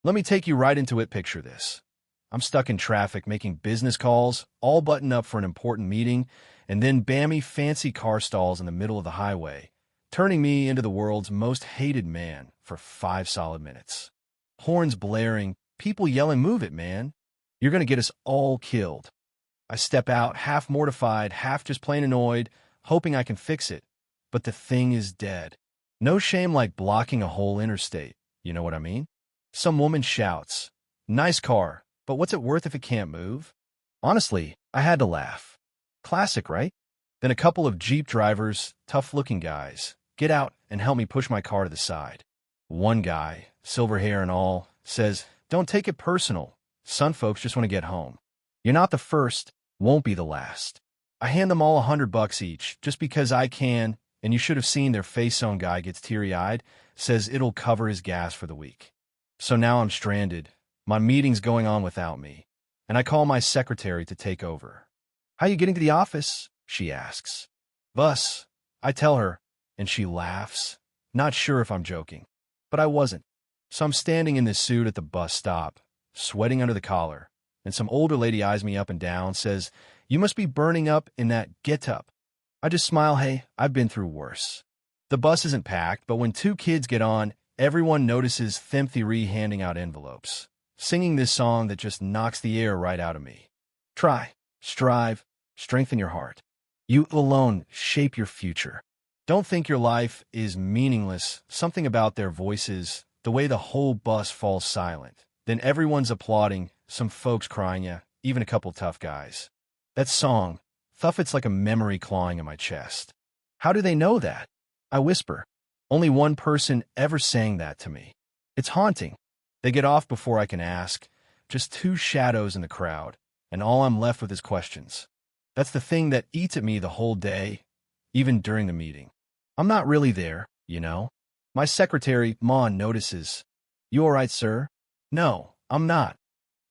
Let me take you right into it. Picture this. I'm stuck in traffic making business calls, all buttoned up for an important meeting, and then bammy fancy car stalls in the middle of the highway, turning me into the world's most hated man for 5 solid minutes. Horns blaring, people yelling, "Move it, man. You're going to get us all killed." I step out, half mortified, half just plain annoyed, hoping I can fix it. But the thing is dead. No shame like blocking a whole interstate. You know what I mean? Some woman shouts, "Nice car, but what's it worth if it can't move?" Honestly, I had to laugh. Classic, right? Then a couple of Jeep drivers, tough-looking guys, get out and help me push my car to the side. One guy, silver hair and all, says, "Don't take it personal. Some folks just want to get home. You're not the first, won't be the last." I hand them all $100 each, just because I can, and you should have seen their face. Some guy gets teary-eyed, says it'll cover his gas for the week. So now I'm stranded. My meeting's going on without me, and I call my secretary to take over. "How you getting to the office?" she asks. "Bus," I tell her, and she laughs, not sure if I'm joking. But I wasn't. So I'm standing in this suit at the bus stop, sweating under the collar, and some older lady eyes me up and down, says, "You must be burning up in that get-up." I just smile. Hey, I've been through worse. The bus isn't packed, but when two kids get on, everyone notices them three handing out envelopes, singing this song that just knocks the air right out of me. Try, strive, strengthen your heart. You alone shape your future. Don't think your life is meaningless. Something about their voices, the way the whole bus falls silent. Then everyone's applauding, some folks crying, yeah, even a couple tough guys. That song, Thuff, it's like a memory clawing in my chest. How do they know that? I whisper. Only one person ever sang that to me. It's haunting. They get off before I can ask, just two shadows in the crowd, and all I'm left with is questions. That's the thing that eats at me the whole day, even during the meeting. I'm not really there, you know. My secretary, Mon, notices. "You all right, sir?" "No, I'm not."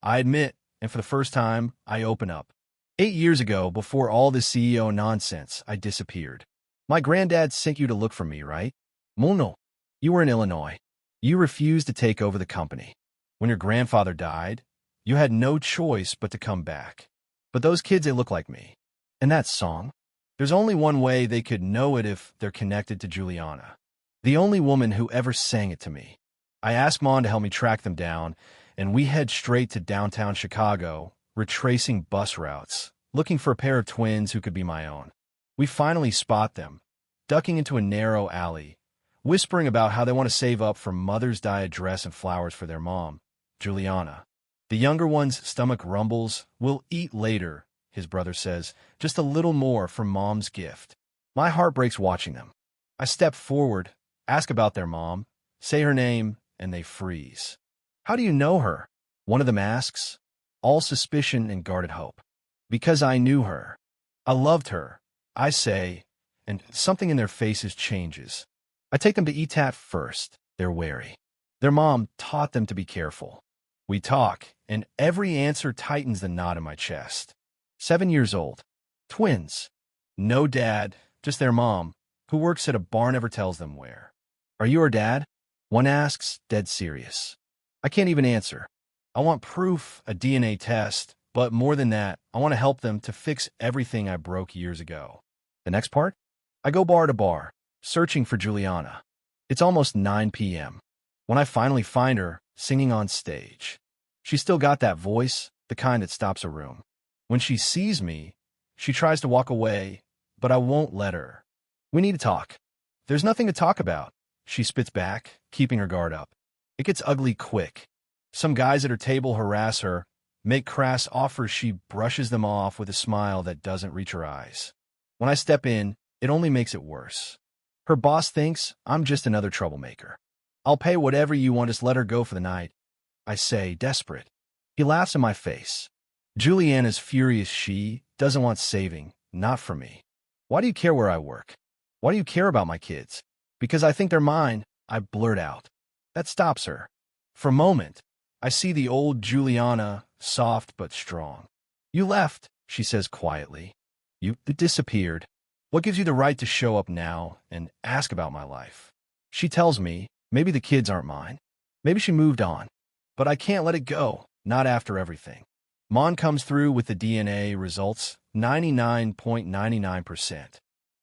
I admit, and for the first time, I open up. 8 years ago, before all this CEO nonsense, I disappeared. My granddad sent you to look for me, right? "No. You were in Illinois. You refused to take over the company. When your grandfather died, you had no choice but to come back. But those kids, they look like me. And that song? There's only one way they could know it, if they're connected to Juliana, the only woman who ever sang it to me." I ask Mon to help me track them down, and we head straight to downtown Chicago, retracing bus routes, looking for a pair of twins who could be my own. We finally spot them, ducking into a narrow alley, whispering about how they want to save up for Mother's Day dress and flowers for their mom, Juliana. The younger one's stomach rumbles. "We'll eat later," his brother says, "just a little more for Mom's gift." My heart breaks watching them. I step forward, ask about their mom, say her name, and they freeze. "How do you know her?" one of them asks, all suspicion and guarded hope. "Because I knew her. I loved her," I say, and something in their faces changes. I take them to eat at first. They're wary. Their mom taught them to be careful. We talk, and every answer tightens the knot in my chest. 7 years old. Twins. No dad, just their mom, who works at a bar, never tells them where. "Are you her dad?" one asks, dead serious. I can't even answer. I want proof, a DNA test, but more than that, I want to help them to fix everything I broke years ago. The next part? I go bar to bar, searching for Juliana. It's almost 9 p.m. when I finally find her, singing on stage. She's still got that voice, the kind that stops a room. When she sees me, she tries to walk away, but I won't let her. "We need to talk." "There's nothing to talk about," she spits back, keeping her guard up. It gets ugly quick. Some guys at her table harass her, make crass offers. She brushes them off with a smile that doesn't reach her eyes. When I step in, it only makes it worse. Her boss thinks I'm just another troublemaker. "I'll pay whatever you want, just let her go for the night," I say, desperate. He laughs in my face. Juliana's furious. She doesn't want saving, not for me. "Why do you care where I work? Why do you care about my kids?" "Because I think they're mine," I blurt out. That stops her. For a moment, I see the old Juliana, soft but strong. "You left," she says quietly. "You disappeared. What gives you the right to show up now and ask about my life?" She tells me, maybe the kids aren't mine. Maybe she moved on. But I can't let it go, not after everything. Mon comes through with the DNA results, 99.99%.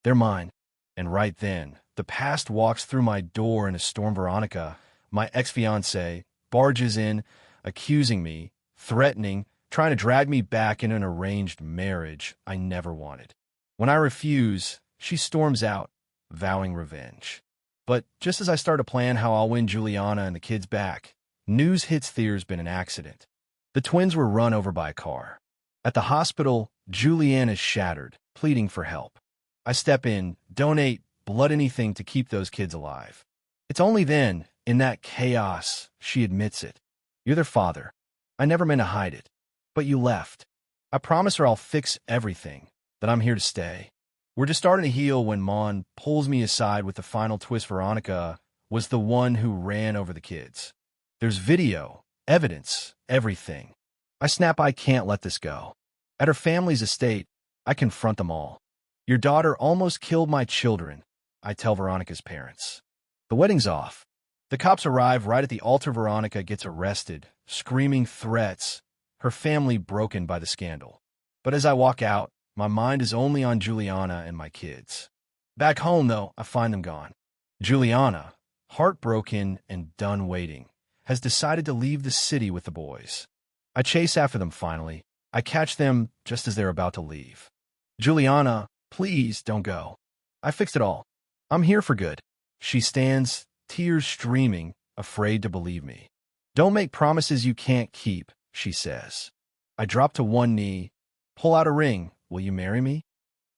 They're mine. And right then, the past walks through my door in a storm. Veronica, my ex-fiancée, barges in, accusing me, threatening, trying to drag me back into an arranged marriage I never wanted. When I refuse, she storms out, vowing revenge. But just as I start to plan how I'll win Juliana and the kids back, news hits there's been an accident. The twins were run over by a car. At the hospital, Julianne is shattered, pleading for help. I step in, donate, blood, anything to keep those kids alive. It's only then, in that chaos, she admits it. You're their father. I never meant to hide it. But you left. I promise her I'll fix everything, that I'm here to stay. We're just starting to heal when Mon pulls me aside with the final twist. Veronica was the one who ran over the kids. There's video, evidence, everything. I snap, I can't let this go. At her family's estate, I confront them all. Your daughter almost killed my children, I tell Veronica's parents. The wedding's off. The cops arrive right at the altar. Veronica gets arrested, screaming threats, her family broken by the scandal. But as I walk out, my mind is only on Juliana and my kids. Back home, though, I find them gone. Juliana, heartbroken and done waiting, has decided to leave the city with the boys. I chase after them finally. I catch them just as they're about to leave. Juliana, please don't go. I fixed it all. I'm here for good. She stands, tears streaming, afraid to believe me. Don't make promises you can't keep, she says. I drop to one knee, pull out a ring. Will you marry me?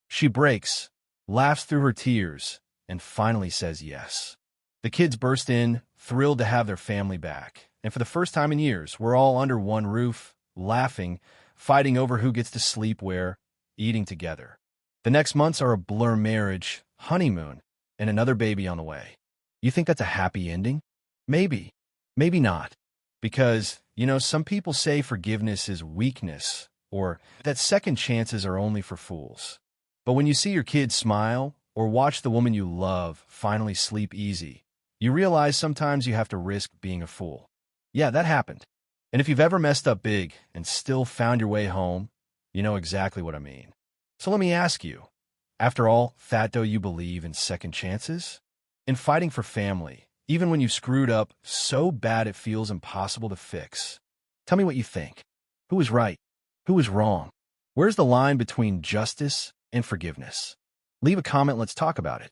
She breaks, laughs through her tears, and finally says yes. The kids burst in, thrilled to have their family back. And for the first time in years, we're all under one roof, laughing, fighting over who gets to sleep where, eating together. The next months are a blur: marriage, honeymoon, and another baby on the way. You think that's a happy ending? Maybe. Maybe not. Because, some people say forgiveness is weakness, or that second chances are only for fools. But when you see your kids smile, or watch the woman you love finally sleep easy, you realize sometimes you have to risk being a fool. Yeah, that happened. And if you've ever messed up big and still found your way home, you know exactly what I mean. So let me ask you, after all, do you believe in second chances? In fighting for family, even when you've screwed up so bad it feels impossible to fix? Tell me what you think. Who was right? Who was wrong? Where's the line between justice and forgiveness? Leave a comment, let's talk about it.